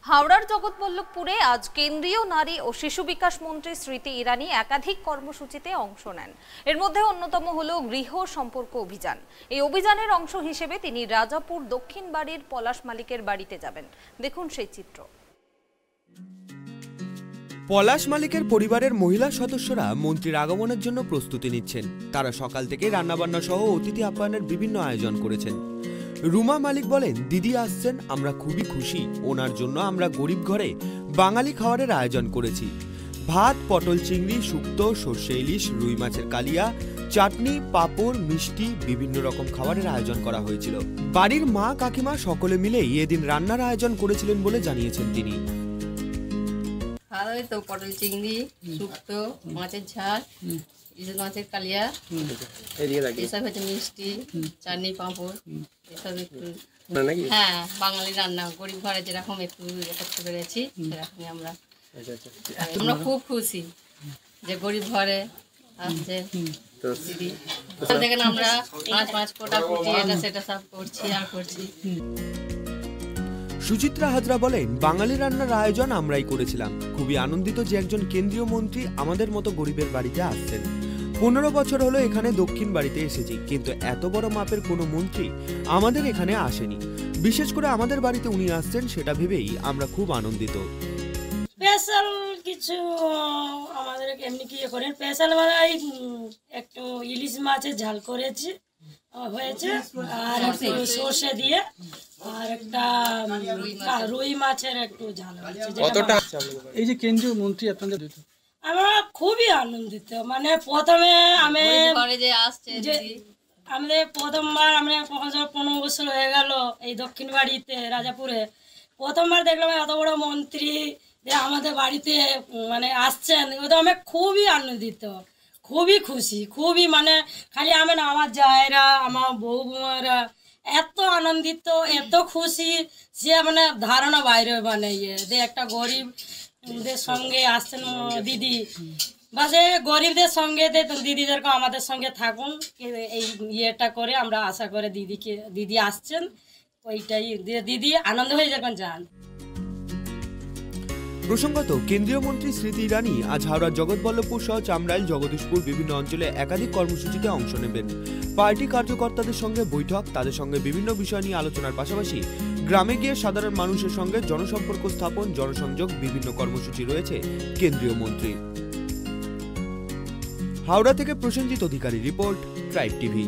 হাওড়ার জগৎবল্লভপুরে আজ কেন্দ্রীয় নারী ও শিশু বিকাশ মন্ত্রী স্মৃতি ইরানি একাধিক কর্মসূচিতে অংশ নেন। এর মধ্যে অন্যতম হল গৃহ সম্পর্ক অভিযান। এই অভিযানের অংশ হিসেবে তিনি রাজাপুর দক্ষিণ বাড়ির পলাশ মালিকের বাড়িতে যাবেন। দেখুন সেই চিত্র। পলাশ মালিকের পরিবারের মহিলা সদস্যরা মন্ত্রীর আগমনের জন্য প্রস্তুতি নিচ্ছেন। তারা সকাল থেকে রান্নাবান্না সহ অতিথি আপ্যায়নের বিভিন্ন আয়োজন করেছেন। রুমা মালিক বলেন, দিদি আসছেন, আমরা খুবই খুশি। ওনার জন্য আমরা গরিব ঘরে বাঙালি খাবারের আয়োজন করেছি। ভাত, পটল চিংড়ি, শুক্তো, সর্ষে ইলিশ, রুই মাছের কালিয়া, চাটনি, পাঁপড়, মিষ্টি, বিভিন্ন রকম খাবারের আয়োজন করা হয়েছিল। বাড়ির মা কাকিমা সকলে মিলেই এদিন রান্নার আয়োজন করেছিলেন বলে জানিয়েছেন তিনি। তো পটল চিংড়ি, শুক্তো, মাছের ঝাল, ইলিশ মাছের কালিয়া, এসব হচ্ছে মিষ্টি, চাটনি, পাঁপড়, এসব একটু হ্যাঁ বাঙালি রান্না। গরিব ঘরে যেরকম একটু করতে পেরেছি সেরকমই আমরা খুব খুশি যে গরিব ঘরে আসছে দিদি। দেখেন আমরা পাঁচ কোটা কুটি এটা সেটা সব করছি আর করছি। সুচিত্রা হাজরা বলেন, বাঙালি রান্নার আয়োজন আমরাই করেছিলাম। খুবই আনন্দিত যে একজন কেন্দ্রীয় মন্ত্রী আমাদের মতো গরিবের বাড়িতে আসছেন। 15 বছর হলো এখানে দক্ষিণ বাড়িতে এসেছি, কিন্তু এত বড় মাপের কোনো মন্ত্রী আমাদের এখানে আসেনি। বিশেষ করে আমাদের বাড়িতে উনি আসছেন সেটা ভেবেই আমরা খুব আনন্দিত। স্পেশাল কিছু আমাদের এমনি কি করেন, স্পেশাল মানে একটু ইলিশ মাছের ঝাল করেছি হয়েছে, আর একটু সর্ষে দিয়ে, আর একটা রুই মাছের একটু ঝাল হয়েছে। এই যে কেন্দ্রীয় মন্ত্রী আপনাদের, আমরা খুবই আনন্দিত। মানে প্রথমে আমাদের প্রথমবার আমরা 15 বছর হয়ে গেল এই দক্ষিণ বাড়িতে রাজাপুরে প্রথমবার দেখলাম এত বড় মন্ত্রী যে আমাদের বাড়িতে মানে আসছেন। ওটা আমি খুবই আনন্দিত, খুবই খুশি, খুবই মানে খালি আমি না, আমার জায়েরা, আমার বউ বৌমারা এত আনন্দিত, এত খুশি সে মানে ধারণা বাইরে। মানে যে একটা গরিবদের সঙ্গে আসছেন দিদি, বা সে গরিবদের সঙ্গে দিদি যেরকম আমাদের সঙ্গে থাকুন এই ইয়েটা করে আমরা আশা করে দিদি আসছেন, ওইটাই দিদি আনন্দ হয়ে যখন যান। প্রসঙ্গত, কেন্দ্রীয় মন্ত্রী স্মৃতি ইরানি আজ হাওড়ার জগৎবল্লভপুর সহ চামড়াইল, জগদীশপুর বিভিন্ন অঞ্চলে একাধিক কর্মসূচিতে অংশ নেবেন। পার্টি কার্যকর্তাদের সঙ্গে বৈঠক, তাদের সঙ্গে বিভিন্ন বিষয় নিয়ে আলোচনার পাশাপাশি গ্রামে গিয়ে সাধারণ মানুষের সঙ্গে জনসম্পর্ক স্থাপন, জনসংযোগ, বিভিন্ন কর্মসূচি রয়েছে কেন্দ্রীয় মন্ত্রী। হাওড়া থেকে প্রসেনজিৎ অধিকারী রিপোর্ট, ট্রাইব টিভি।